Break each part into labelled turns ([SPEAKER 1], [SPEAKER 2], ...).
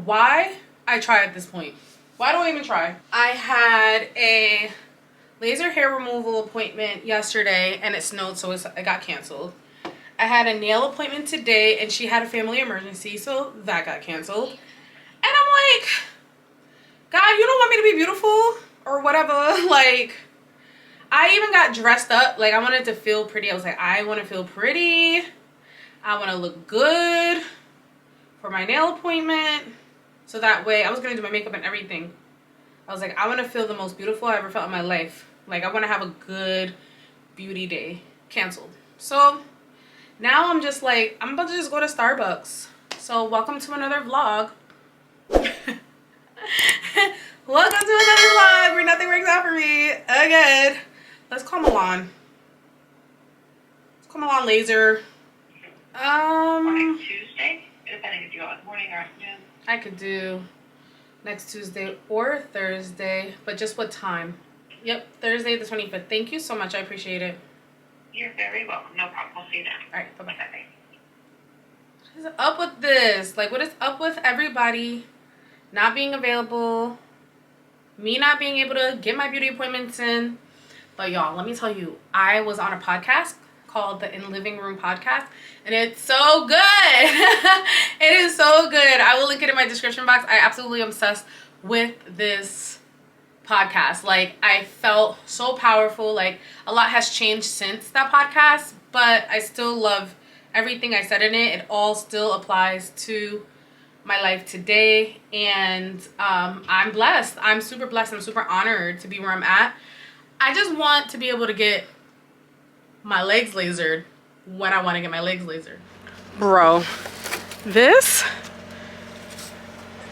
[SPEAKER 1] why I try at this point. Why do I even try? I had a laser hair removal appointment yesterday and it snowed, so it got canceled. I had a nail appointment today and she had a family emergency, so that got canceled. And I'm like, God, you don't want me to be beautiful or whatever. Like, I even got dressed up. Like, I wanted to feel pretty. I was like, I want to feel pretty. I want to look good for my nail appointment. So that way, I was going to do my makeup and everything. I was like, I want to feel the most beautiful I ever felt in my life. Like, I want to have a good beauty day. Canceled. So now I'm just like, I'm about to just go to Starbucks. So welcome to another vlog. Welcome to another vlog where nothing works out for me again. Let's call Milan. Let's call Milan laser.
[SPEAKER 2] Next Tuesday, depending if you want morning or afternoon.
[SPEAKER 1] I could do next Tuesday or Thursday, but just what time? Yep, Thursday the 25th. Thank you so much. I appreciate it.
[SPEAKER 2] You're very welcome. No problem. We'll see you then.
[SPEAKER 1] All right, bye-bye. What is up with this? Like, what is up with everybody not being available? Me not being able to get my beauty appointments in. But y'all, let me tell you, I was on a podcast called the In Living Room Podcast, and it's so good. It is so good. I will link it in my description box. I absolutely obsessed with this podcast. Like, I felt so powerful. Like, a lot has changed since that podcast, but I still love everything I said in it. It all still applies to my life today, and I'm blessed. I'm super blessed. I'm super honored to be where I'm at. I just want to be able to get my legs lasered when I want to get my legs lasered. Bro, this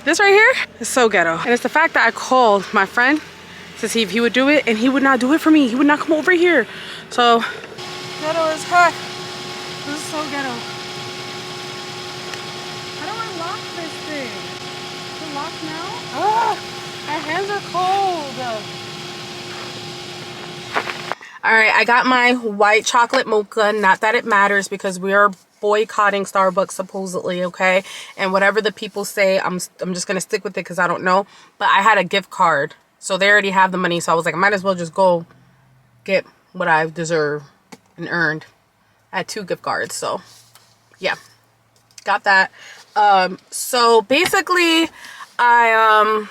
[SPEAKER 1] right here is so ghetto. And it's the fact that I called my friend to see if he would do it, and he would not do it for me. He would not come over here. So, ghetto as heck. This is so ghetto. How do I lock this thing? Is it locked now? Ah, my hands are cold. All right, I got my white chocolate mocha. Not that it matters because we are boycotting Starbucks supposedly, okay? And whatever the people say, I'm just gonna stick with it because I don't know. But I had a gift card, so they already have the money. So I was like, I might as well just go get what I deserve and earned. I had 2 gift cards, so yeah, got that. So basically, like I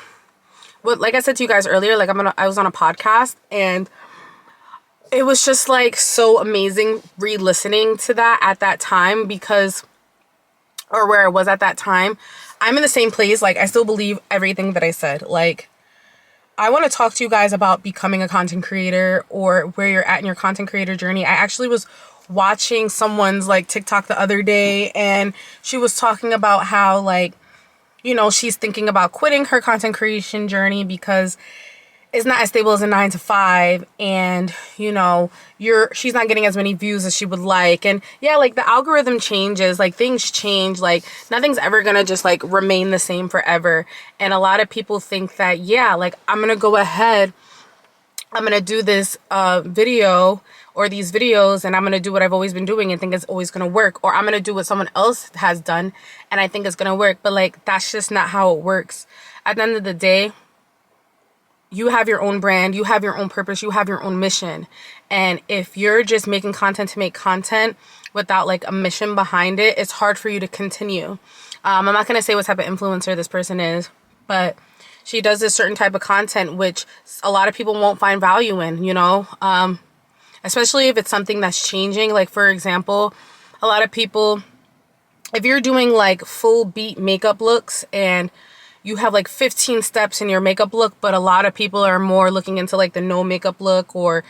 [SPEAKER 1] said to you guys earlier, like I was on a podcast, and it was just like so amazing re-listening to that at that time, because, or where I was at that time. I'm in the same place. Like, I still believe everything that I said. Like, I want to talk to you guys about becoming a content creator or where you're at in your content creator journey. I actually was watching someone's like TikTok the other day, and she was talking about how, like, you know, she's thinking about quitting her content creation journey because it's not as stable as a 9-to-5, and you know, she's not getting as many views as she would like. And yeah, like, the algorithm changes, like, things change, like, nothing's ever gonna just like remain the same forever. And a lot of people think that, yeah, like, I'm gonna go ahead, I'm gonna do this video or these videos, and I'm gonna do what I've always been doing and think it's always gonna work, or I'm gonna do what someone else has done and I think it's gonna work. But like, that's just not how it works. At the end of the day, you have your own brand, you have your own purpose, you have your own mission. And if you're just making content to make content without like a mission behind it, it's hard for you to continue. I'm not going to say what type of influencer this person is, but she does this certain type of content which a lot of people won't find value in, you know, especially if it's something that's changing. Like, for example, a lot of people, if you're doing like full beat makeup looks and you have like 15 steps in your makeup look, but a lot of people are more looking into like the no makeup look, or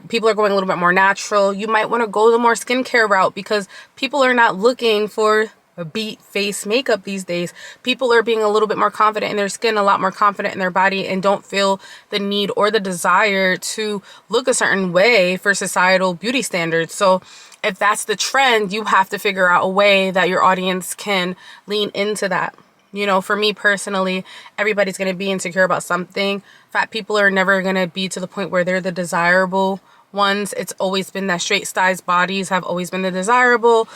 [SPEAKER 1] people are going a little bit more natural, you might want to go the more skincare route, because people are not looking for a beat face makeup these days. People are being a little bit more confident in their skin, a lot more confident in their body, and don't feel the need or the desire to look a certain way for societal beauty standards. So if that's the trend, you have to figure out a way that your audience can lean into that. You know, for me personally, everybody's going to be insecure about something. Fat people are never going to be to the point where they're the desirable ones. It's always been that straight sized bodies have always been the desirable.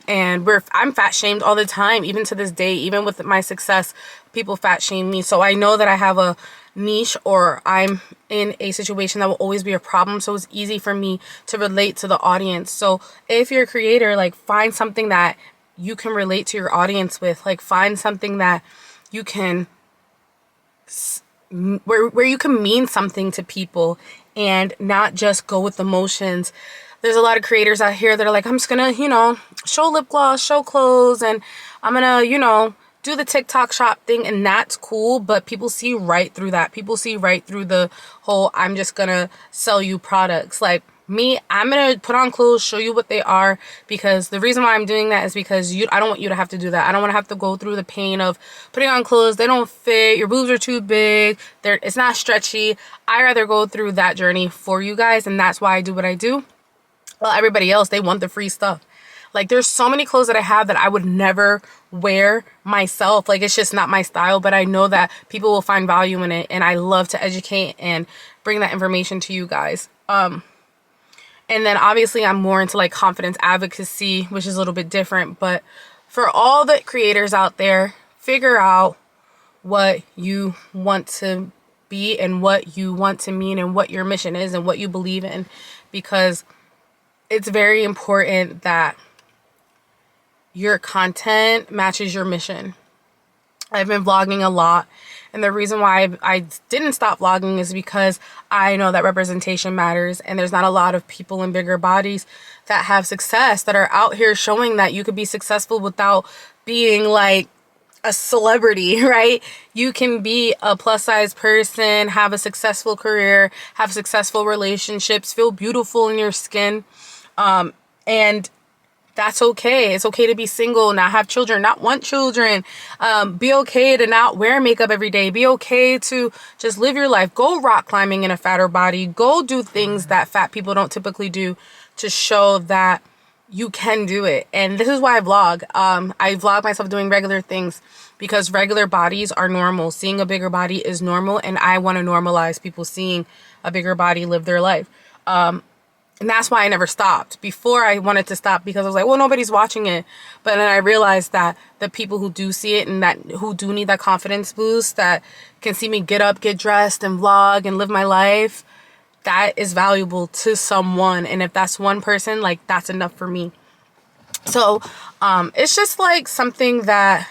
[SPEAKER 1] And I'm fat shamed all the time, even to this day. Even with my success, people fat shame me. So I know that I have a niche, or I'm in a situation that will always be a problem. So it's easy for me to relate to the audience. So if you're a creator, like, find something that you can relate to your audience with. Like, find something that you can, where you can mean something to people and not just go with the motions. There's a lot of creators out here that are like, I'm just gonna, show lip gloss, show clothes, and I'm gonna, do the TikTok shop thing, and that's cool, but people see right through that. People see right through the whole, I'm just gonna sell you products. Like me, I'm gonna put on clothes, show you what they are, because the reason why I'm doing that is because I don't want you to have to do that. I don't want to have to go through the pain of putting on clothes, they don't fit, your boobs are too big, it's not stretchy. I rather go through that journey for you guys, and that's why I do what I do. Well, everybody else, they want the free stuff. Like, there's so many clothes that I have that I would never wear myself. Like, it's just not my style, but I know that people will find value in it, and I love to educate and bring that information to you guys. And then obviously I'm more into like confidence advocacy, which is a little bit different. But for all the creators out there, figure out what you want to be and what you want to mean and what your mission is and what you believe in, because it's very important that your content matches your mission. I've been vlogging a lot, and the reason why I didn't stop vlogging is because I know that representation matters, and there's not a lot of people in bigger bodies that have success, that are out here showing that you could be successful without being like a celebrity, right? You can be a plus size person, have a successful career, have successful relationships, feel beautiful in your skin. And that's okay. It's okay to be single, not have children, not want children. Be okay to not wear makeup every day. Be okay to just live your life. Go rock climbing in a fatter body. Go do things that fat people don't typically do to show that you can do it. And this is why I vlog. I vlog myself doing regular things because regular bodies are normal. Seeing a bigger body is normal, and I want to normalize people seeing a bigger body live their life. And that's why I never stopped. Before, I wanted to stop because I was like, well, nobody's watching it. But then I realized that the people who do see it and that who do need that confidence boost, that can see me get up, get dressed, and vlog and live my life, that is valuable to someone. And if that's one person, like, that's enough for me. So it's just like something that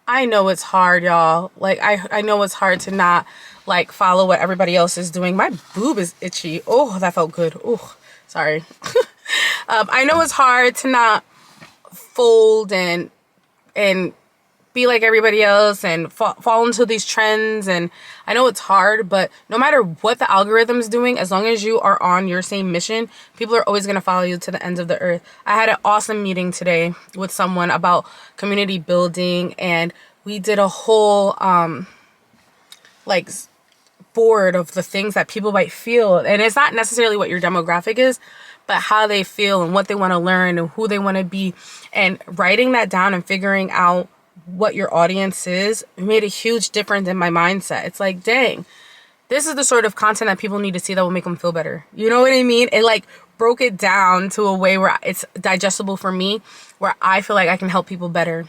[SPEAKER 1] I know it's hard, y'all. Like, I know it's hard to not like follow what everybody else is doing. My boob is itchy. Oh, that felt good. Oh, sorry. I know it's hard to not fold and be like everybody else and fall into these trends. And I know it's hard, but no matter what the algorithm's doing, as long as you are on your same mission, people are always going to follow you to the ends of the earth. I had an awesome meeting today with someone about community building, and we did a whole like board of the things that people might feel. And it's not necessarily what your demographic is, but how they feel and what they want to learn and who they want to be. And writing that down and figuring out what your audience is made a huge difference in my mindset. It's like, dang, this is the sort of content that people need to see that will make them feel better. You know what I mean? It like broke it down to a way where it's digestible for me, where I feel like I can help people better.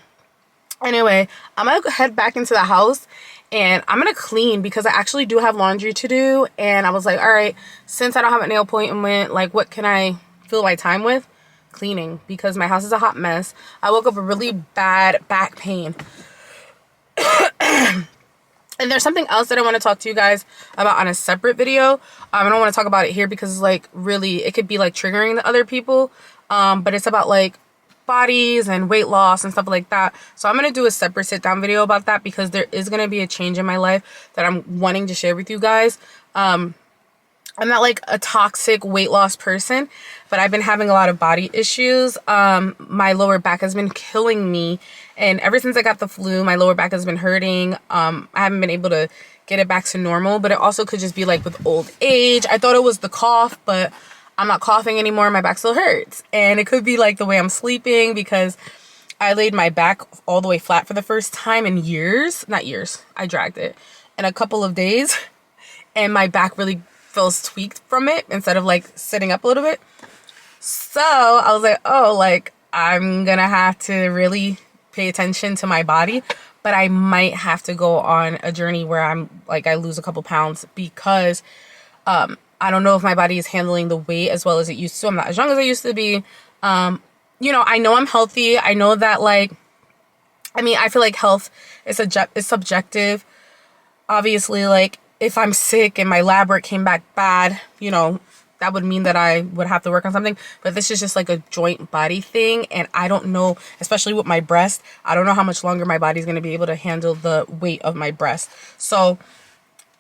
[SPEAKER 1] Anyway, I'm going to head back into the house and I'm going to clean because I actually do have laundry to do. And I was like, all right, since I don't have a nail appointment, like, what can I fill my time with? Cleaning, because my house is a hot mess. I woke up with really bad back pain. And there's something else that I want to talk to you guys about on a separate video. I don't want to talk about it here because, like, really, it could be like triggering to other people. But it's about like bodies and weight loss and stuff like that. So I'm going to do a separate sit down video about that because there is going to be a change in my life that I'm wanting to share with you guys. I'm not like a toxic weight loss person, but I've been having a lot of body issues. My lower back has been killing me. And ever since I got the flu, my lower back has been hurting. I haven't been able to get it back to normal, but it also could just be like with old age. I thought it was the cough, but I'm not coughing anymore. My back still hurts. And it could be like the way I'm sleeping because I laid my back all the way flat for the first time in years. Not years. I dragged it in a couple of days. And my back really feels tweaked from it instead of like sitting up a little bit. So I was like, oh, like, I'm gonna have to really pay attention to my body, but I might have to go on a journey where I'm like, I lose a couple pounds because I don't know if my body is handling the weight as well as it used to. I'm not as young as I used to be. You know I'm healthy. I know that, like, I mean, I feel like health is subjective. Obviously, like, if I'm sick and my lab work came back bad, you know, that would mean that I would have to work on something. But this is just like a joint body thing. And I don't know, especially with my breast, I don't know how much longer my body's going to be able to handle the weight of my breast. So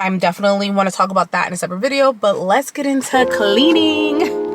[SPEAKER 1] I'm definitely want to talk about that in a separate video. But let's get into cleaning.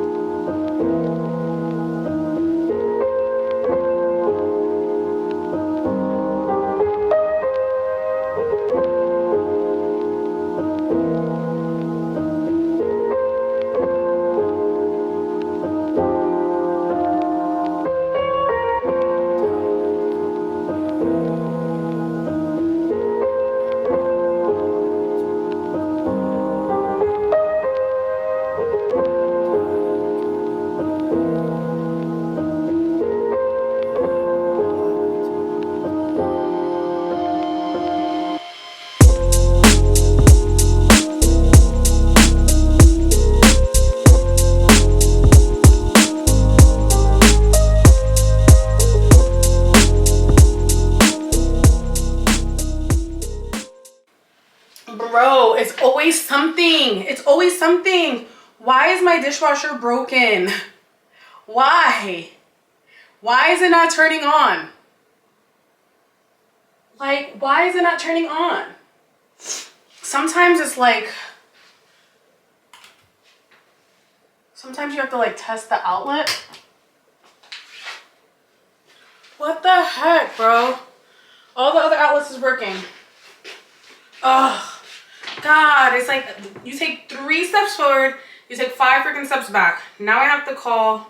[SPEAKER 1] Bro, it's always something. It's always something. Why is my dishwasher broken? Why? Why is it not turning on? Like, why is it not turning on? Sometimes it's like, sometimes you have to like test the outlet. What the heck, bro? All the other outlets is working. Oh, God, it's like you take 3 steps forward, you take 5 freaking steps back. Now I have to call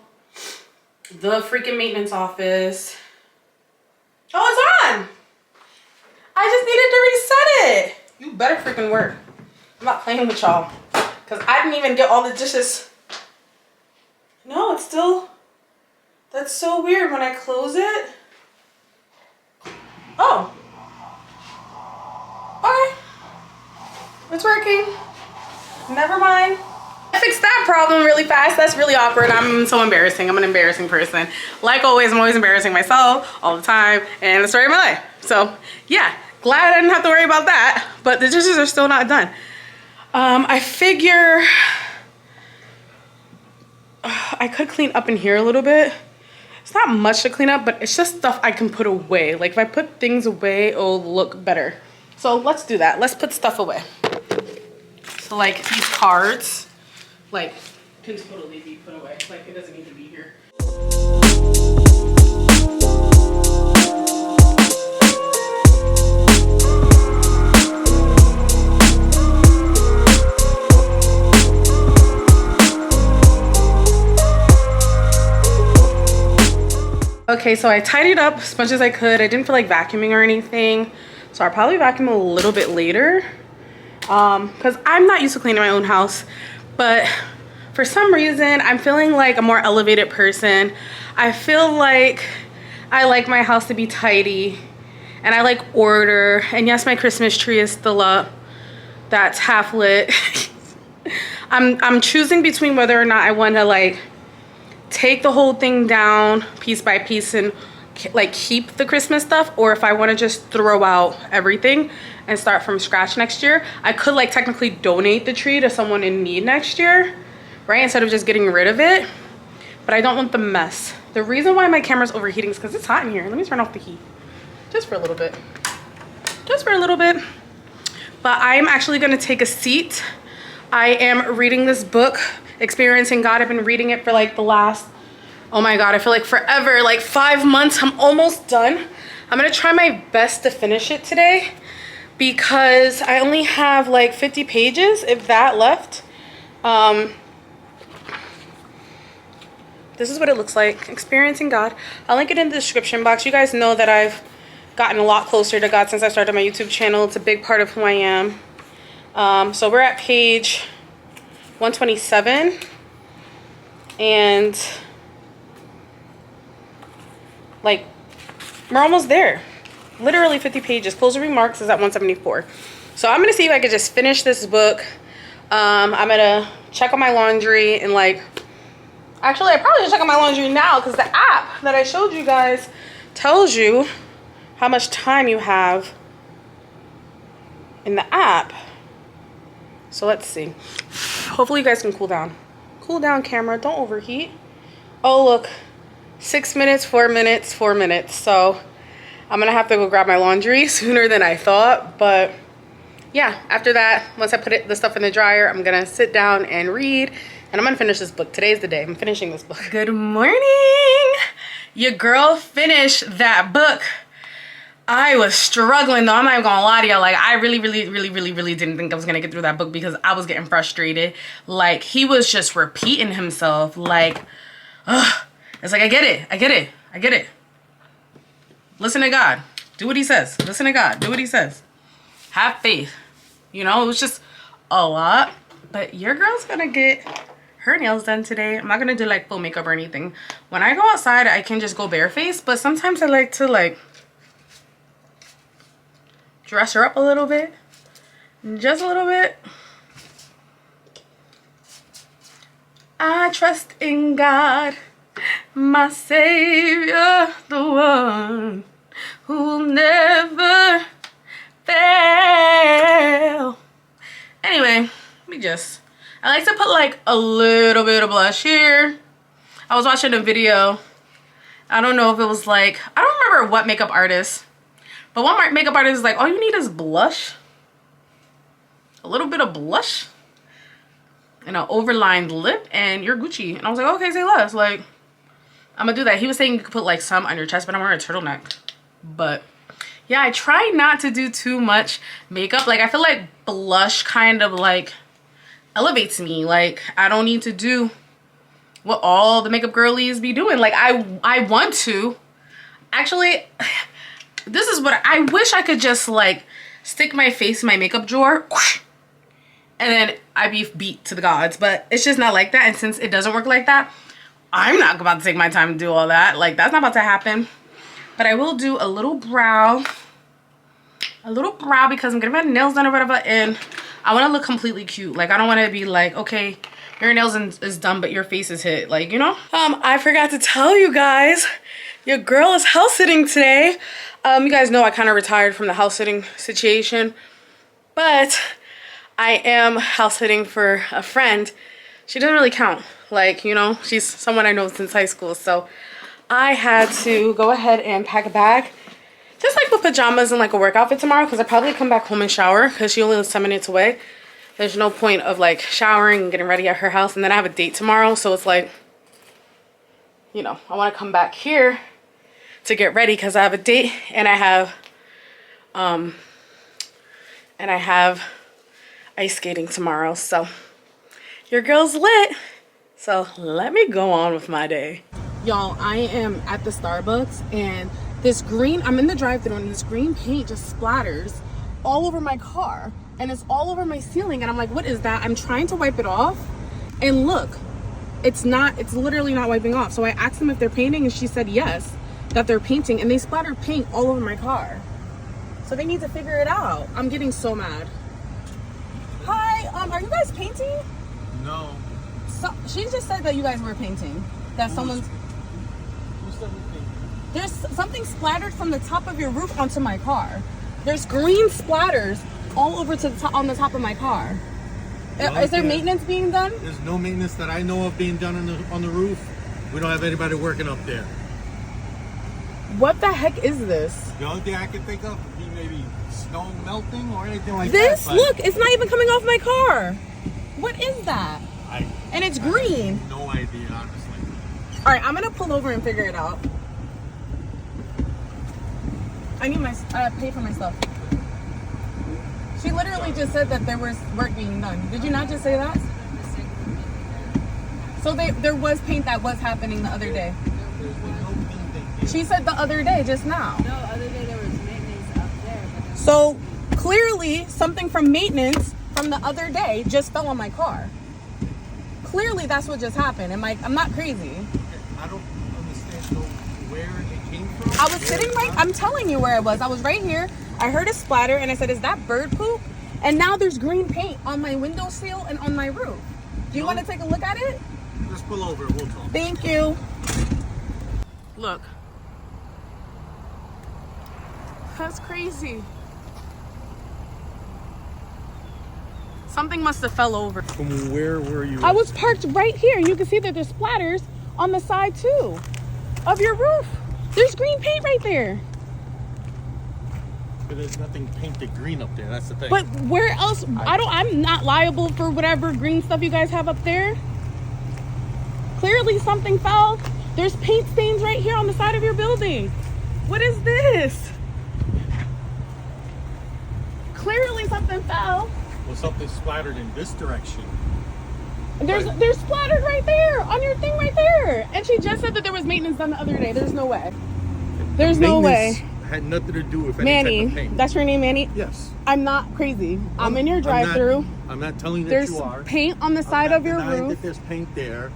[SPEAKER 1] the freaking maintenance office. Oh, it's on. I just needed to reset it. You better freaking work. I'm not playing with y'all. Because I didn't even get all the dishes. No, it's still... That's so weird when I close it. Oh. Okay. It's working. Never mind. I fixed that problem really fast. That's really awkward. I'm so embarrassing. I'm an embarrassing person. Like always, I'm always embarrassing myself all the time. And the story of my life. So yeah, glad I didn't have to worry about that. But the dishes are still not done. I figure I could clean up in here a little bit. It's not much to clean up, but it's just stuff I can put away. Like if I put things away, it'll look better. So let's do that. Let's put stuff away. So like these cards, like, can totally be put away. Like it doesn't need to be here. Okay, so I tidied up as much as I could. I didn't feel like vacuuming or anything. So I'll probably vacuum a little bit later. Because I'm not used to cleaning my own house. But for some reason, I'm feeling like a more elevated person. I feel like I like my house to be tidy. And I like order. And yes, my Christmas tree is still up. That's half lit. I'm choosing between whether or not I want to like take the whole thing down piece by piece and like keep the Christmas stuff, or if I want to just throw out everything and start from scratch next year. I could like technically donate the tree to someone in need next year, right, instead of just getting rid of it. But I don't want the mess. The reason why my camera's overheating is because it's hot in here. Let me turn off the heat just for a little bit, just for a little bit. But I'm actually going to take a seat. I am reading this book, Experiencing God. I've been reading it for like the last, oh my God, I feel like forever, like 5 months. I'm almost done. I'm gonna try my best to finish it today because I only have like 50 pages, if that, left. This is what it looks like, Experiencing God. I'll link it in the description box. You guys know that I've gotten a lot closer to God since I started my YouTube channel. It's a big part of who I am. So we're at page 127, and Like, we're almost there. Literally 50 pages. Closing remarks is at 174. So I'm gonna see if I could just finish this book. I'm gonna check on my laundry and like, actually I probably should check on my laundry now because the app that I showed you guys tells you how much time you have in the app. So let's see. Hopefully you guys can cool down. Cool down, camera, don't overheat. Oh look, 6 minutes, 4 minutes, 4 minutes. So I'm gonna have to go grab my laundry sooner than I thought, but yeah, after that, once I put the stuff in the dryer, I'm gonna sit down and read, and I'm gonna finish this book. Today's the day I'm finishing this book. Good morning. Your girl finished that book. I was struggling though, I'm not even gonna lie to y'all. Like, I really didn't think I was gonna get through that book because I was getting frustrated. Like, he was just repeating himself. Like, it's like, I get it. Listen to God. Do what he says. Listen to God. Do what he says. Have faith. You know, it was just a lot. But your girl's gonna get her nails done today. I'm not gonna do like full makeup or anything. When I go outside, I can just go barefaced. But sometimes I like to like dress her up a little bit. Just a little bit. I trust in God, my Savior, the one who'll never fail. Anyway, I like to put like a little bit of blush here. I was watching a video. I don't know if it was like, I don't remember what makeup artist, but one makeup artist is like, all you need is blush. A little bit of blush and an overlined lip and you're Gucci. And I was like, okay, say less. Like, I'm gonna do that. He was saying you could put like some on your chest, but I'm wearing a turtleneck. But yeah, I try not to do too much makeup. Like, I feel like blush kind of like elevates me. Like, I don't need to do what all the makeup girlies be doing. Like, I want to. Actually, this is what I wish I could just like stick my face in my makeup drawer and then I'd be beat to the gods. But it's just not like that. And since it doesn't work like that, I'm not about to take my time to do all that. Like, that's not about to happen. But I will do a little brow. Because I'm getting my nails done or whatever. And I want to look completely cute. Like, I don't want to be like, okay, your nails is done, but your face is hit. Like, you know? I forgot to tell you guys, your girl is house sitting today. You guys know I kind of retired from the house sitting situation. But I am house sitting for a friend. She doesn't really count. Like, you know, she's someone I know since high school. So I had to go ahead and pack a bag. Just like with pajamas and like a work outfit tomorrow. Because I probably come back home and shower. Because she only lives 10 minutes away. There's no point of like showering and getting ready at her house. And then I have a date tomorrow. So it's like, you know, I want to come back here to get ready. Because I have a date. And I have ice skating tomorrow. So your girl's lit. So let me go on with my day. Y'all, I am at the Starbucks and this green, I'm in the drive-thru and this green paint just splatters all over my car and it's all over my ceiling and I'm like, what is that? I'm trying to wipe it off and look, it's literally not wiping off. So I asked them if they're painting and she said yes, that they're painting, and they splattered paint all over my car. So they need to figure it out. I'm getting so mad. Hi, are you guys painting?
[SPEAKER 3] No.
[SPEAKER 1] So, she just said that you guys were painting. That someone's...
[SPEAKER 3] Who said we paint?
[SPEAKER 1] There's something splattered from the top of your roof onto my car. There's green splatters all over to the top, on the top of my car.
[SPEAKER 3] Well,
[SPEAKER 1] is there maintenance being done?
[SPEAKER 3] There's no maintenance that I know of being done on the roof. We don't have anybody working up there.
[SPEAKER 1] What the heck is this?
[SPEAKER 3] The only thing I can think of would be maybe snow melting or anything like
[SPEAKER 1] this?
[SPEAKER 3] that.
[SPEAKER 1] Look, it's not even coming off my car. What is that? And it's green.
[SPEAKER 3] No idea, honestly.
[SPEAKER 1] All right, I'm gonna pull over and figure it out. I need pay for my stuff. She literally just said that there was work being done. Did you not just say that? So there was paint that was happening the other day. She said the other day, just now.
[SPEAKER 4] No, other day there was maintenance up there. But
[SPEAKER 1] so clearly something from maintenance from the other day just fell on my car. Clearly that's what just happened. I'm not crazy.
[SPEAKER 3] I don't understand where it came from?
[SPEAKER 1] I was sitting right, I'm telling you where I was. I was right here. I heard a splatter and I said, is that bird poop? And now there's green paint on my windowsill and on my roof. Do you want to take a look at it?
[SPEAKER 3] Let's pull over. We'll talk.
[SPEAKER 1] Thank you. Look. That's crazy. Something must have fell over.
[SPEAKER 3] From where were you?
[SPEAKER 1] I was parked right here. You can see that there's splatters on the side too of your roof. There's green paint right there.
[SPEAKER 3] But there's nothing painted green up there. That's the thing.
[SPEAKER 1] But where else? I'm not liable for whatever green stuff you guys have up there. Clearly something fell. There's paint stains right here on the side of your building. What is this? Clearly something fell.
[SPEAKER 3] Well, something splattered in this direction.
[SPEAKER 1] There's splattered right there on your thing right there. And she just said that there was maintenance done the other day. There's no way. There's no way.
[SPEAKER 3] Had nothing to do with any
[SPEAKER 1] Manny,
[SPEAKER 3] type of paint.
[SPEAKER 1] that's your name, Manny?
[SPEAKER 3] Yes.
[SPEAKER 1] I'm not crazy. I'm in your drive-through.
[SPEAKER 3] I'm not telling you that
[SPEAKER 1] There's
[SPEAKER 3] you are.
[SPEAKER 1] paint on the side of your
[SPEAKER 3] I'm not denying
[SPEAKER 1] roof.
[SPEAKER 3] that there's paint there,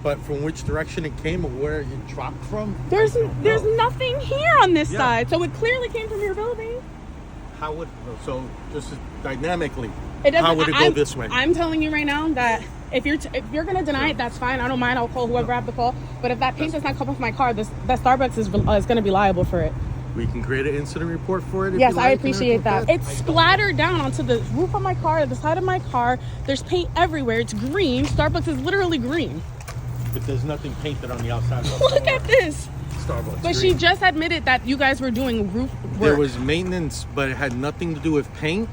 [SPEAKER 3] but from which direction it came or where it dropped from?
[SPEAKER 1] There's
[SPEAKER 3] I don't know.
[SPEAKER 1] nothing here on this
[SPEAKER 3] Yeah.
[SPEAKER 1] side, so it clearly came from your building.
[SPEAKER 3] How would just dynamically?
[SPEAKER 1] It doesn't.
[SPEAKER 3] How would it go this way?
[SPEAKER 1] I'm telling you right now that if you're gonna deny it, that's fine. I don't mind. I'll call whoever I have to call. But if that paint does not come off my car, that Starbucks is gonna be liable for it.
[SPEAKER 3] We can create an incident report for it. If
[SPEAKER 1] Yes,
[SPEAKER 3] you
[SPEAKER 1] I
[SPEAKER 3] like,
[SPEAKER 1] appreciate
[SPEAKER 3] and
[SPEAKER 1] that.
[SPEAKER 3] everything
[SPEAKER 1] It's
[SPEAKER 3] like that.
[SPEAKER 1] splattered down onto the roof of my car, the side of my car. There's paint everywhere. It's green. Starbucks is literally green.
[SPEAKER 3] But there's nothing painted on the outside of the
[SPEAKER 1] Look
[SPEAKER 3] door.
[SPEAKER 1] at this.
[SPEAKER 3] Starbucks.
[SPEAKER 1] But she just admitted that you guys were doing roof work.
[SPEAKER 3] There was maintenance, but it had nothing to do with paint.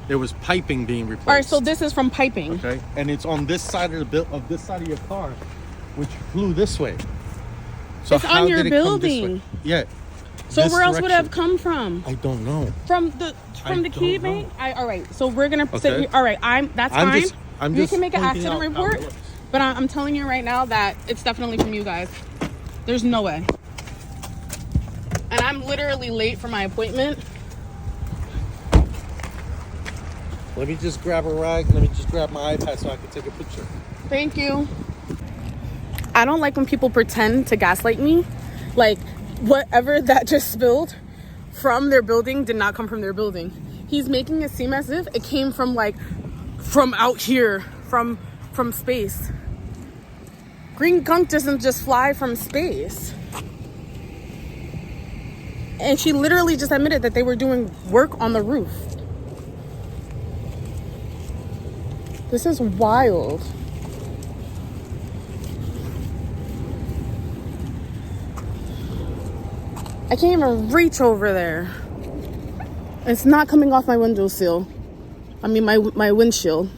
[SPEAKER 3] There was piping being replaced.
[SPEAKER 1] All right, so this is from piping.
[SPEAKER 3] Okay, and it's on this side of this side of your car, which flew this way. So
[SPEAKER 1] It's
[SPEAKER 3] how
[SPEAKER 1] on your
[SPEAKER 3] did it come this
[SPEAKER 1] building.
[SPEAKER 3] way? Yeah.
[SPEAKER 1] So
[SPEAKER 3] this
[SPEAKER 1] where else would it have
[SPEAKER 3] direction.
[SPEAKER 1] come from?
[SPEAKER 3] I don't know.
[SPEAKER 1] From the key
[SPEAKER 3] don't know.
[SPEAKER 1] mate? All right. So we're gonna sit
[SPEAKER 3] Okay.
[SPEAKER 1] here. All right. That's
[SPEAKER 3] I'm
[SPEAKER 1] fine.
[SPEAKER 3] just- I'm
[SPEAKER 1] you
[SPEAKER 3] just
[SPEAKER 1] can make an
[SPEAKER 3] pointing
[SPEAKER 1] accident
[SPEAKER 3] out how it
[SPEAKER 1] report,
[SPEAKER 3] looks.
[SPEAKER 1] but I'm telling you right now that it's definitely from you guys. There's no way. And I'm literally late for my appointment.
[SPEAKER 3] Let me just grab a rag. Let me just grab my iPad so I can take a picture.
[SPEAKER 1] Thank you. I don't like when people pretend to gaslight me. Like, whatever that just spilled from their building did not come from their building. He's making it seem as if it came from out here, from space. Green gunk doesn't just fly from space. And she literally just admitted that they were doing work on the roof. This is wild. I can't even reach over there. It's not coming off my windowsill. I mean, my windshield.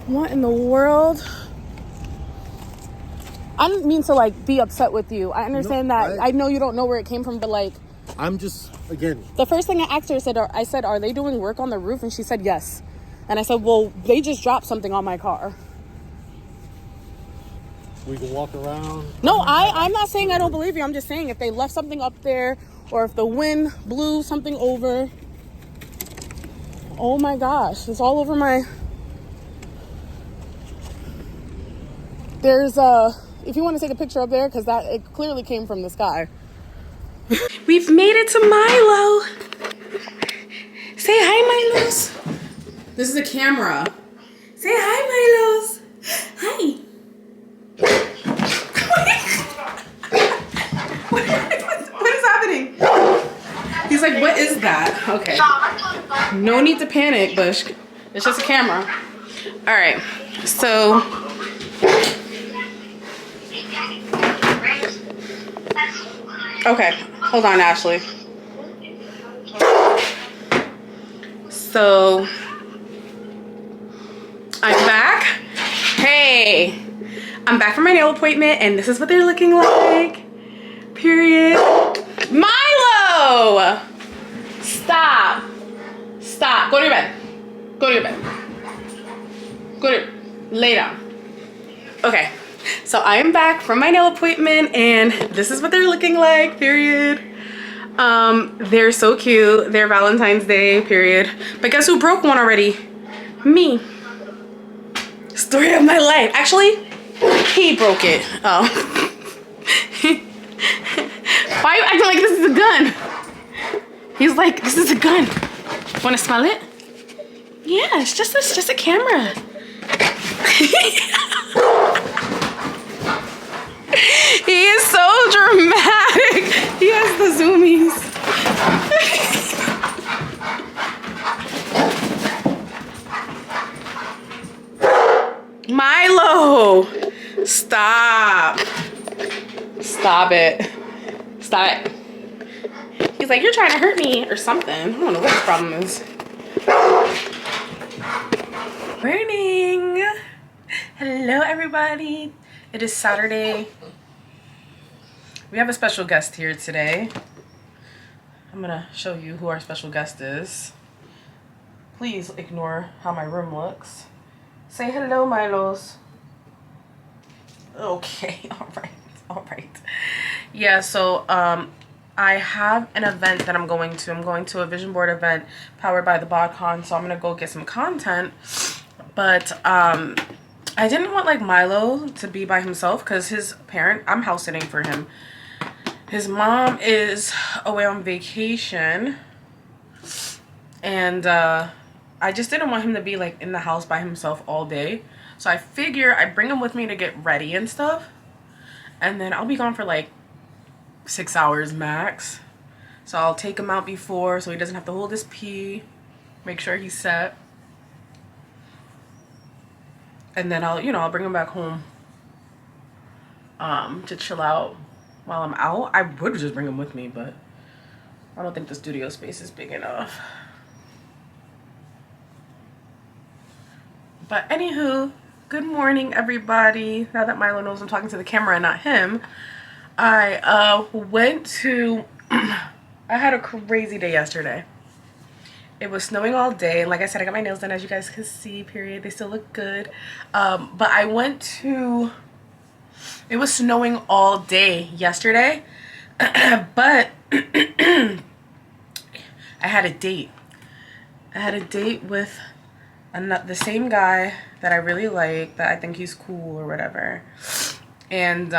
[SPEAKER 1] What in the world? I didn't mean to be upset with you. I understand that. I know you don't know where it came from, but
[SPEAKER 3] I'm just, again,
[SPEAKER 1] the first thing I asked her, I said, are they doing work on the roof? And she said yes. And I said, well, they just dropped something on my car.
[SPEAKER 3] we can walk around.
[SPEAKER 1] No, I'm not saying I don't believe you. I'm just saying if they left something up there or if the wind blew something over. Oh my gosh, it's all over my... There's if you want to take a picture up there, because it clearly came from the sky. We've made it to Milo. Say hi, Milos. This is a camera. Say hi, Milos. Hi. What is happening? He's like, what is that? Okay. No need to panic, Bush. It's just a camera. All right. So... Okay, hold on, Ashley. So, I'm back. Hey, I'm back from my nail appointment, and this is what they're looking like. Period. Milo! Stop. Stop. Go to your bed. Go to your bed. Lay down. Okay. So I am back from my nail appointment and this is what they're looking like, period. They're so cute. They're Valentine's Day, period. But guess who broke one already? Me. story of my life. Actually, he broke it. Oh. Why are you acting like this is a gun? He's like, this is a gun. Want to smell it? Yeah, it's just a camera. He is so dramatic. He has the zoomies. Milo, stop. Stop it. Stop it. He's like, you're trying to hurt me or something. I don't know what his problem is. Morning. Hello, everybody. It is Saturday. We have a special guest here today. I'm gonna show you who our special guest is. Please ignore how my room looks. Say hello, Milos. Okay, all right. Yeah, so I have an event that I'm going to. I'm going to a vision board event powered by the BotCon, so I'm gonna go get some content. But I didn't want like Milo to be by himself because his parent, I'm house sitting for him. His mom is away on vacation, and I just didn't want him to be like in the house by himself all day. So I figure I bring him with me to get ready and stuff, and then I'll be gone for like 6 hours max. So I'll take him out before so he doesn't have to hold his pee, make sure he's set, and then I'll bring him back home to chill out while I'm out. I would just bring him with me, but I don't think the studio space is big enough. But anywho, good morning, everybody. Now that Milo knows I'm talking to the camera and not him, I went to, I had a crazy day yesterday. It was snowing all day, and like I said, I got my nails done, as you guys can see, period. They still look good. But I went to, it was snowing all day yesterday, but I had a date. I had a date with the same guy that I really like, that I think he's cool or whatever. And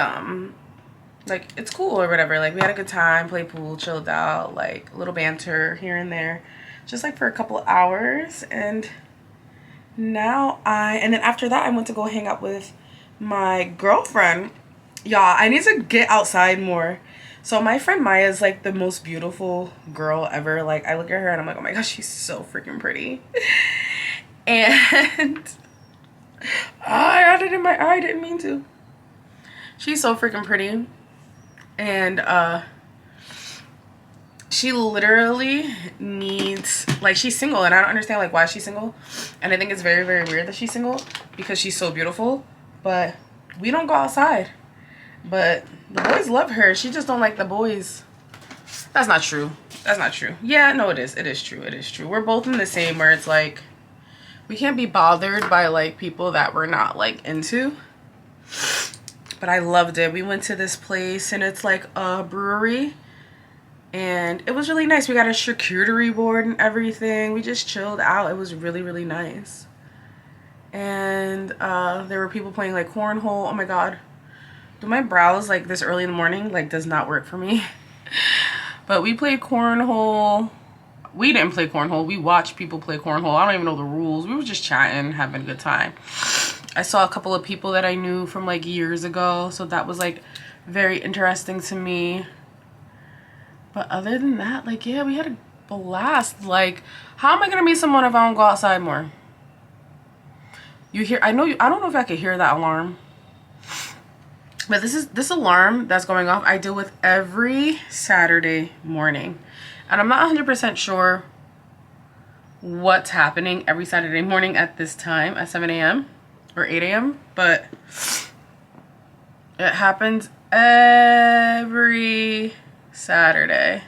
[SPEAKER 1] like, it's cool or whatever. Like, we had a good time, played pool, chilled out, like a little banter here and there, just like for a couple hours. And now and then after that I went to go hang out with my girlfriend. Y'all, I need to get outside more. So my friend Maya is like the most beautiful girl ever. Like, I look at her and I'm like, oh my gosh, she's so freaking pretty. And I had it in my eye, I didn't mean to. She's so freaking pretty. And she literally needs, like, she's single, and I don't understand like why she's single. And I think it's very, very weird that she's single because she's so beautiful. But we don't go outside. But the boys love her. She just don't like the boys. That's not true. That's not true. Yeah, no, it is. It is true. It is true. We're both in the same, where it's like, we can't be bothered by like people that we're not like into. But I loved it. We went to this place, and it's like a brewery, and it was really nice. We got a charcuterie board and everything. We just chilled out. It was really, really nice. And there were people playing like cornhole. Oh my god, do my brows like this early in the morning like does not work for me. But we played cornhole. We didn't play cornhole. We watched people play cornhole. I don't even know the rules. We were just chatting, having a good time. I saw a couple of people that I knew from like years ago, so that was like very interesting to me. But other than that, like, yeah, we had a blast. Like, how am I gonna meet someone if I don't go outside more? You hear, I don't know if I could hear that alarm, but this alarm that's going off, I deal with every Saturday morning. And I'm not 100% sure what's happening every Saturday morning at this time, at 7 a.m. or 8 a.m. But it happens every Saturday.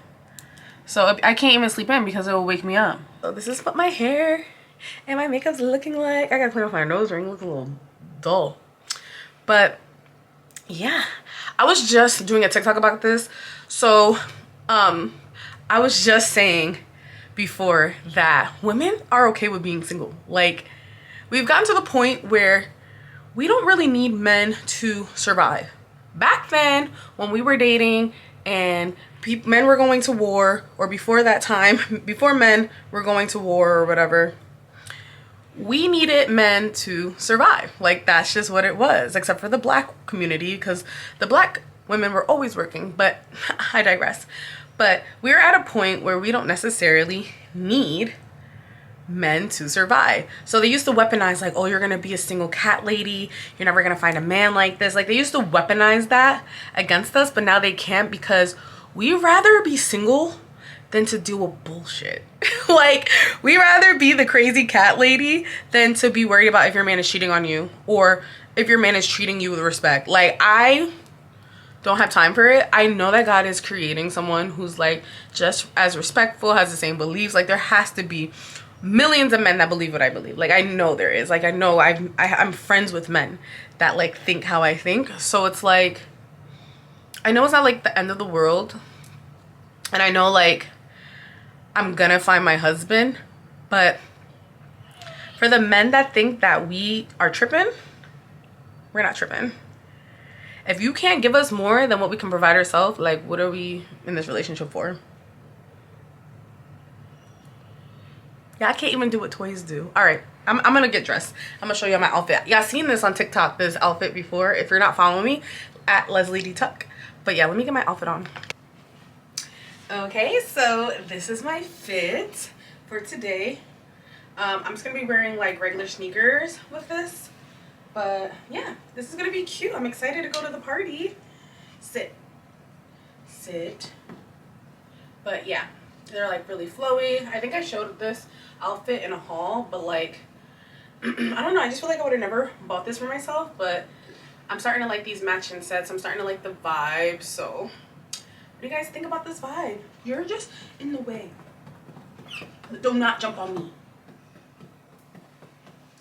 [SPEAKER 1] So I can't even sleep in because it will wake me up. So this is what my hair and my makeup's looking like. I gotta clean off my nose ring. It looks a little dull. But yeah, I was just doing a TikTok about this. So I was just saying before that women are okay with being single. Like, we've gotten to the point where we don't really need men to survive. Back then, when we were dating and men were going to war, or before that time, before men were going to war or whatever, we needed men to survive. Like, that's just what it was, except for the black community, because the black women were always working, but I digress. But we're at a point where we don't necessarily need men to survive. So they used to weaponize, like, oh, you're gonna be a single cat lady, you're never gonna find a man like this. Like, they used to weaponize that against us, but now they can't, because we rather be single than to deal with bullshit. Like, we rather be the crazy cat lady than to be worried about if your man is cheating on you, or if your man is treating you with respect. Like, I don't have time for it. I know that God is creating someone who's like just as respectful, has the same beliefs. Like, there has to be millions of men that believe what I believe. Like, I know there is. Like, I know I'm friends with men that like think how I think. So it's like, I know it's not like the end of the world, and I know like I'm gonna find my husband, but for the men that think that we are tripping, we're not tripping. If you can't give us more than what we can provide ourselves, like, what are we in this relationship for? Yeah, I can't even do what toys do. All right, I'm gonna get dressed. I'm gonna show you my outfit. Y'all seen this on TikTok, this outfit before. If you're not following me, at Lesliedtuck. But yeah, let me get my outfit on. Okay, so this is my fit for today. I'm just gonna be wearing like regular sneakers with this. But yeah, this is gonna be cute. I'm excited to go to the party. Sit. But yeah, they're like really flowy. I think I showed this outfit in a haul, but like, I don't know, I just feel like I would have never bought this for myself, but I'm starting to like these matching sets. I'm starting to like the vibe. So what do you guys think about this vibe? You're just in the way. Do not jump on me.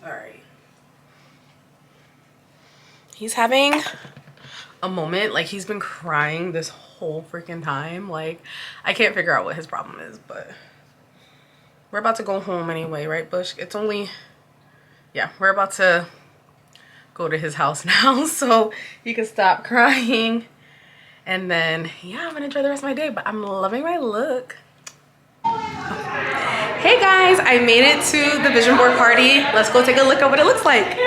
[SPEAKER 1] All right. He's having a moment. Like, he's been crying this whole freaking time. Like, I can't figure out what his problem is, but we're about to go home anyway, right, Bush? It's only, yeah, we're about to go to his house now so he can stop crying. And then, yeah, I'm gonna enjoy the rest of my day, but I'm loving my look. Hey guys, I made it to the vision board party. Let's go take a look at what it looks like.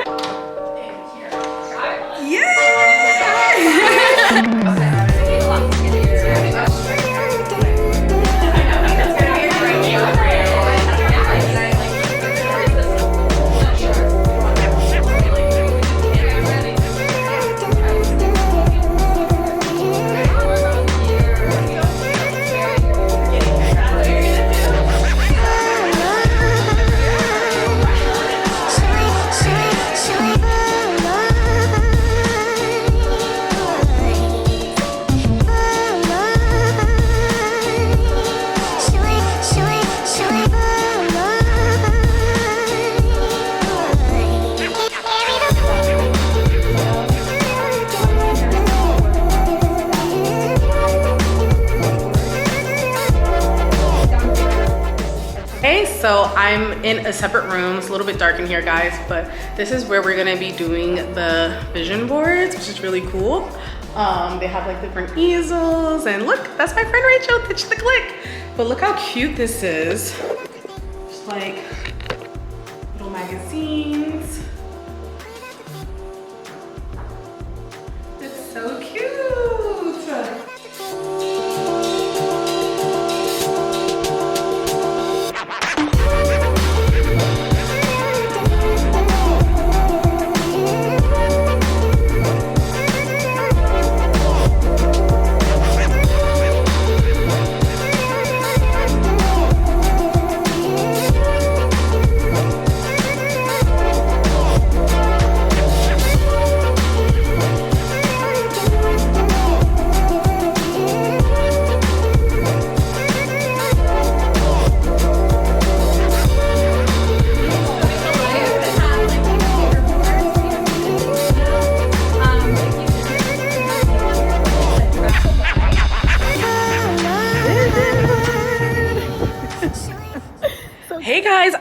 [SPEAKER 1] So I'm in a separate room. It's a little bit dark in here, guys, but this is where we're gonna be doing the vision boards, which is really cool. They have like different easels, and look, that's my friend Rachel, pitch the click. But look how cute this is. Just like little magazines. It's so cute.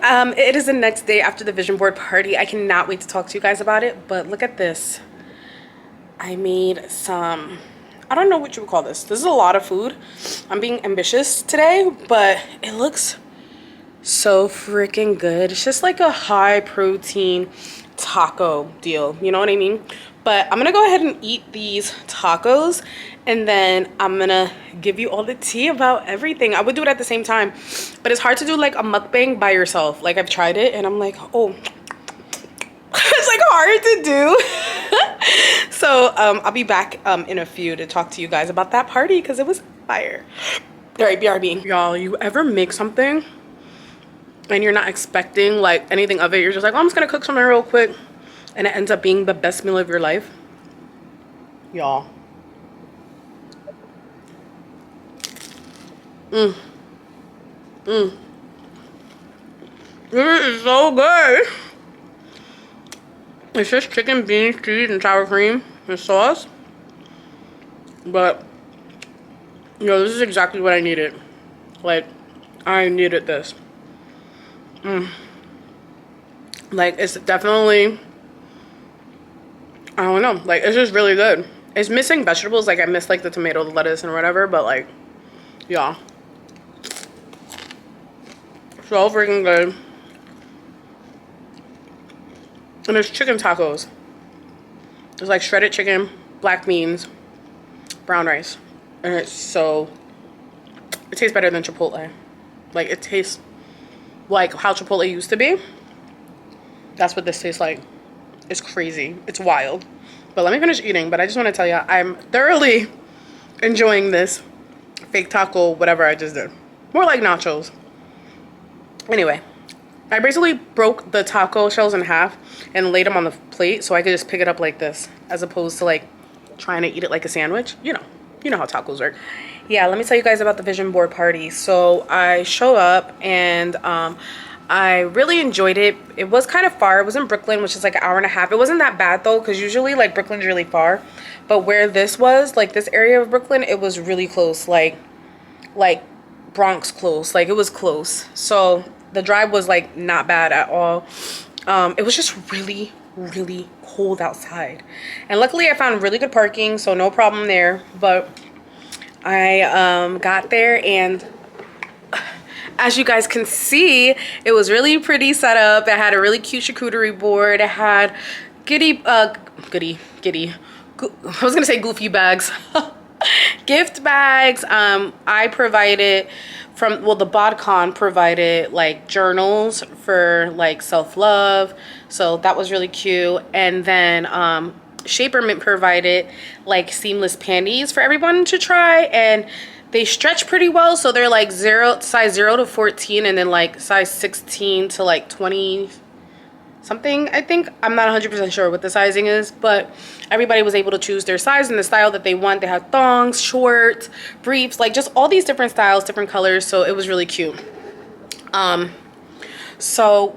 [SPEAKER 1] It is the next day after the vision board party. I cannot wait to talk to you guys about it, but look at this. I made some, I don't know what you would call this. This is a lot of food. I'm being ambitious today, but it looks so freaking good. It's just like a high protein taco deal, you know what I mean? But I'm gonna go ahead and eat these tacos, and then I'm gonna give you all the tea about everything. I would do it at the same time, but it's hard to do like a mukbang by yourself. Like, I've tried it and I'm like, oh, it's like hard to do. So I'll be back in a few to talk to you guys about that party, because it was fire. All right, BRB. Y'all, you ever make something and you're not expecting like anything of it? You're just like, oh, I'm just gonna cook something real quick, and it ends up being the best meal of your life. Y'all. This is so good. It's just chicken, beans, cheese, and sour cream and sauce. But, yo, this is exactly what I needed. Like, I needed this. Like, it's definitely, I don't know. Like, it's just really good. It's missing vegetables. Like, I miss, like, the tomato, the lettuce, and whatever. But, like, yeah. So freaking good. And there's chicken tacos. There's like shredded chicken, black beans, brown rice. And it's so, it tastes better than Chipotle. Like, it tastes like how Chipotle used to be. That's what this tastes like. It's crazy. It's wild. But let me finish eating. But I just want to tell you, I'm thoroughly enjoying this fake taco, whatever I just did. More like nachos. Anyway, I basically broke the taco shells in half and laid them on the plate so I could just pick it up like this, as opposed to like trying to eat it like a sandwich. You know how tacos work. Yeah, let me tell you guys about the vision board party. So I show up, and I really enjoyed it. It was kind of far. It was in Brooklyn, which is like an hour and a half. It wasn't that bad though, because usually like Brooklyn's really far. But where this was, like this area of Brooklyn, it was really close. Like Bronx close. Like, it was close. So the drive was like not bad at all. It was just really, really cold outside. And luckily I found really good parking, so no problem there. But I got there, and as you guys can see, it was really pretty set up. It had a really cute charcuterie board. It had I was gonna say goofy bags. Gift bags. I provided the BodCon provided like journals for like self-love, so that was really cute. And then Shapermint provided like seamless panties for everyone to try, and they stretch pretty well, so they're like size 0 to 14, and then like size 16 to like 20 something, I think. I'm not 100% sure what the sizing is, but everybody was able to choose their size and the style that they want. They had thongs, shorts, briefs, like just all these different styles, different colors, so it was really cute. So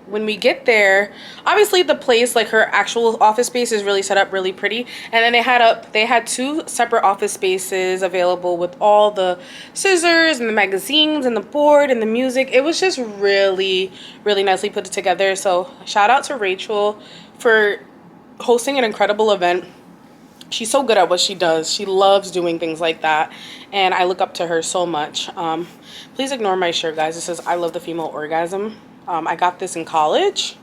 [SPEAKER 1] when we get there, obviously the place, like her actual office space, is really set up really pretty, and then they had 2 separate office spaces available with all the scissors and the magazines and the board and the music. It was just really, really nicely put together. So shout out to Rachel for hosting an incredible event. She's so good at what she does. She loves doing things like that, and I look up to her so much. Please ignore my shirt, guys. It says I love the female orgasm. I got this in college.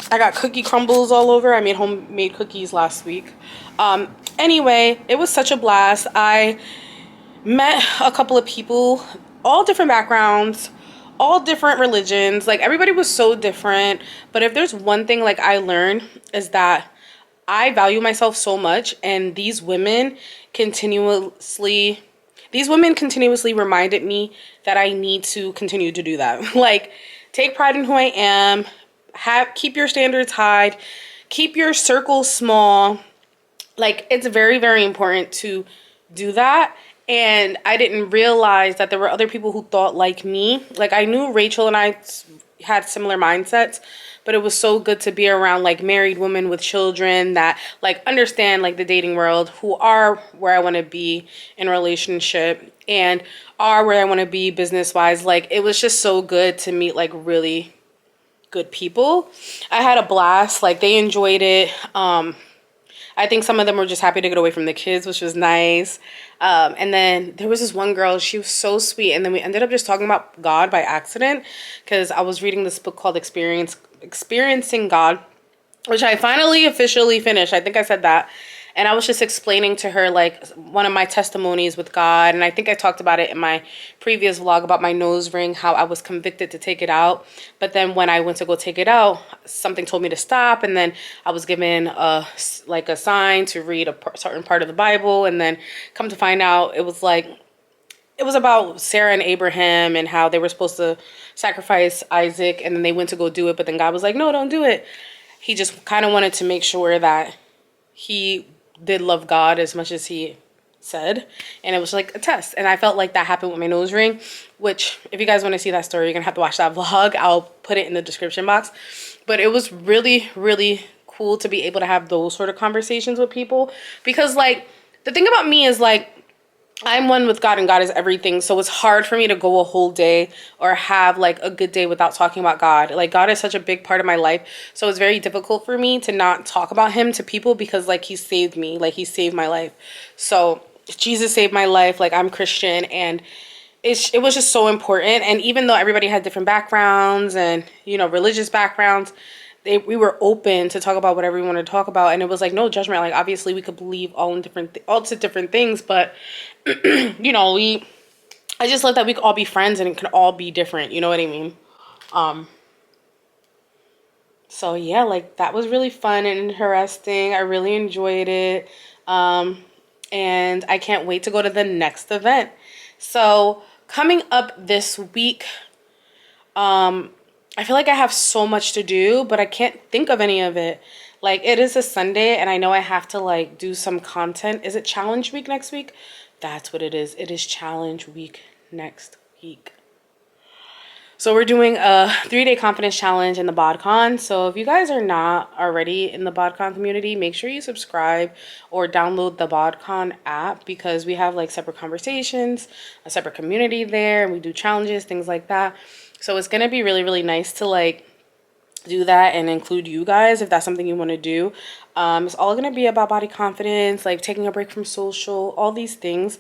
[SPEAKER 1] I got cookie crumbles all over. I made homemade cookies last week. Anyway, it was such a blast. I met a couple of people, all different backgrounds, all different religions. Like, everybody was so different. But if there's one thing like I learned, is that I value myself so much, and these women continuously reminded me that I need to continue to do that. Like, take pride in who I am, keep your standards high, keep your circle small. Like, it's very, very important to do that. And I didn't realize that there were other people who thought like me. Like, I knew Rachel and I had similar mindsets, but it was so good to be around like married women with children that like understand like the dating world, who are where I want to be in a relationship and are where I want to be business wise. Like it was just so good to meet like really good people. I had a blast. Like they enjoyed it. I think some of them were just happy to get away from the kids, which was nice. And then there was this one girl, she was so sweet. And then we ended up just talking about God by accident because I was reading this book called Experiencing God, which I finally officially finished. I think I said that. And I was just explaining to her like one of my testimonies with God. And I think I talked about it in my previous vlog about my nose ring, how I was convicted to take it out. But then when I went to go take it out, something told me to stop. And then I was given a sign to read a certain part of the Bible. And then come to find out, it was about Sarah and Abraham and how they were supposed to sacrifice Isaac. And then they went to go do it. But then God was like, no, don't do it. He just kind of wanted to make sure that he did love God as much as he said, and it was like a test. And I felt like that happened with my nose ring, which if you guys want to see that story, you're gonna have to watch that vlog. I'll put it in the description box. But it was really, really cool to be able to have those sort of conversations with people, because like the thing about me is like I'm one with God and God is everything. So it's hard for me to go a whole day or have like a good day without talking about God. Like God is such a big part of my life. So it's very difficult for me to not talk about him to people because like he saved me, like he saved my life. So Jesus saved my life. Like I'm Christian and it was just so important. And even though everybody had different backgrounds and, you know, religious backgrounds, we were open to talk about whatever we wanted to talk about, and it was like no judgment. Like obviously we could believe all to different things, but you know, I just love that we could all be friends and it could all be different. You know what I mean? So yeah, like that was really fun and interesting. I really enjoyed it, and I can't wait to go to the next event. So coming up this week, I feel like I have so much to do, but I can't think of any of it. Like it is a Sunday and I know I have to like do some content. Is it challenge week next week? That's what it is. It is challenge week next week. So we're doing a 3-day confidence challenge in the BodCon. So if you guys are not already in the BodCon community, make sure you subscribe or download the BodCon app, because we have like separate conversations, a separate community there, and we do challenges, things like that. So it's going to be really, really nice to like do that and include you guys if that's something you want to do. It's all going to be about body confidence, like taking a break from social, all these things.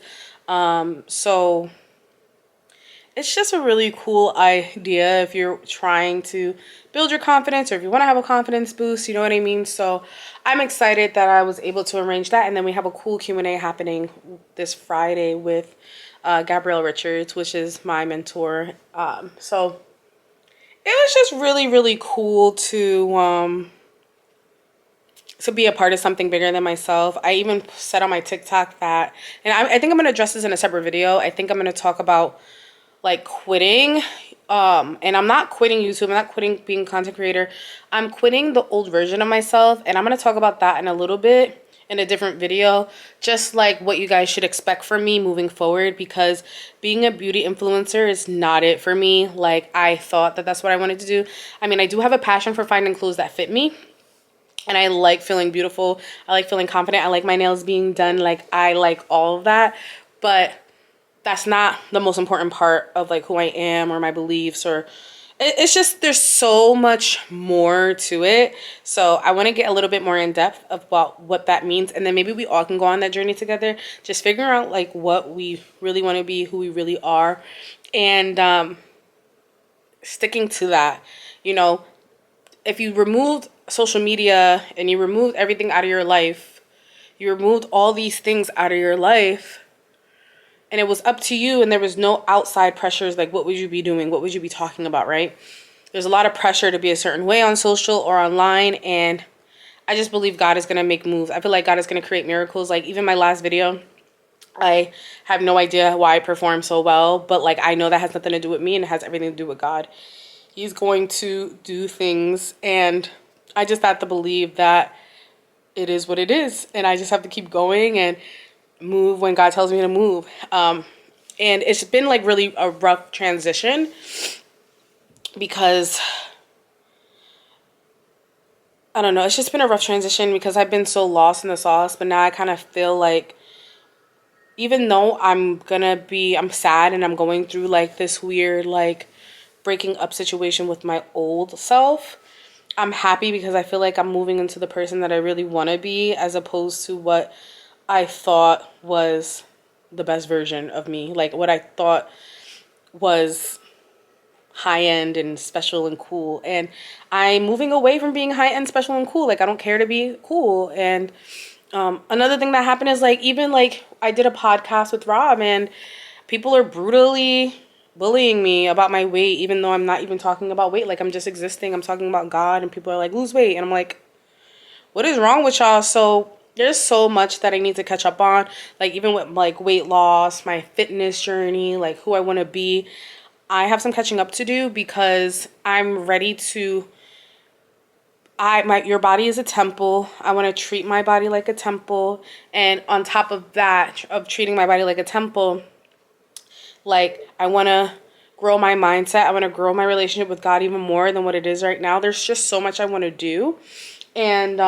[SPEAKER 1] So it's just a really cool idea if you're trying to build your confidence or if you want to have a confidence boost, you know what I mean? So I'm excited that I was able to arrange that. And then we have a cool Q&A happening this Friday with Gabrielle Richards, which is my mentor. So it was just really, really cool to be a part of something bigger than myself. I even said on my TikTok that, and I think I'm going to address this in a separate video. I think I'm going to talk about like quitting. And I'm not quitting YouTube. I'm not quitting being a content creator. I'm quitting the old version of myself. And I'm going to talk about that in a little bit in a different video, just like what you guys should expect from me moving forward, because being a beauty influencer is not it for me. Like I thought that that's what I wanted to do. I mean, I do have a passion for finding clothes that fit me, and I like feeling beautiful. I like feeling confident. I like my nails being done. Like I like all of that, but that's not the most important part of like who I am or my beliefs, or it's just there's so much more to it. So I want to get a little bit more in depth about what that means, and then maybe we all can go on that journey together, just figuring out like what we really want to be, who we really are, and sticking to that. You know, if you removed social media and you removed everything out of your life, you removed all these things out of your life, and it was up to you and there was no outside pressures, like what would you be doing? What would you be talking about, right? There's a lot of pressure to be a certain way on social or online, and I just believe God is going to make moves. I feel like God is going to create miracles. Like even my last video, I have no idea why I performed so well, but like I know that has nothing to do with me and it has everything to do with God. He's going to do things, and I just have to believe that it is what it is, and I just have to keep going and move when God tells me to move. And it's been like really a rough transition, because I don't know. It's just been a rough transition because I've been so lost in the sauce. But now I kind of feel like even though I'm sad and I'm going through like this weird like breaking up situation with my old self, I'm happy because I feel like I'm moving into the person that I really want to be as opposed to what I thought was the best version of me. Like what I thought was high end and special and cool. And I'm moving away from being high end, special and cool. Like I don't care to be cool. And another thing that happened is like even like I did a podcast with Rob and people are brutally bullying me about my weight even though I'm not even talking about weight. Like I'm just existing. I'm talking about God and people are like lose weight and I'm like what is wrong with y'all? So there's so much that I need to catch up on. Like even with like weight loss, my fitness journey, like who I want to be. I have some catching up to do because I'm ready to your body is a temple. I want to treat my body like a temple. And on top of that, of treating my body like a temple, like I want to grow my mindset. I want to grow my relationship with God even more than what it is right now. There's just so much I want to do. And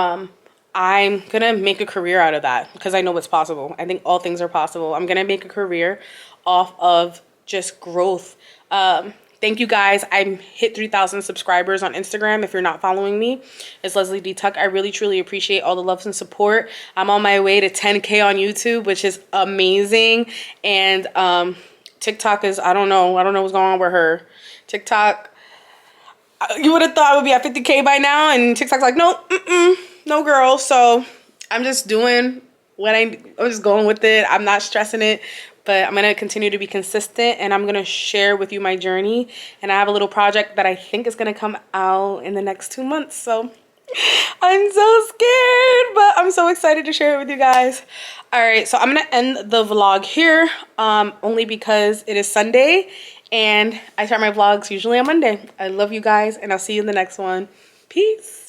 [SPEAKER 1] I'm going to make a career out of that because I know it's possible. I think all things are possible. I'm going to make a career off of just growth. Thank you guys. I hit 3,000 subscribers on Instagram. If you're not following me, it's Leslie D. Tuck. I really, truly appreciate all the love and support. I'm on my way to 10K on YouTube, which is amazing. And TikTok is, I don't know what's going on with her. TikTok, you would have thought I would be at 50K by now. And TikTok's like, no, no girl. So I'm just doing I'm just going with it. I'm not stressing it. But I'm going to continue to be consistent and I'm going to share with you my journey. And I have a little project that I think is going to come out in the next 2 months. So I'm so scared, but I'm so excited to share it with you guys. All right, so I'm going to end the vlog here only because it is Sunday and I start my vlogs usually on Monday. I love you guys and I'll see you in the next one. Peace.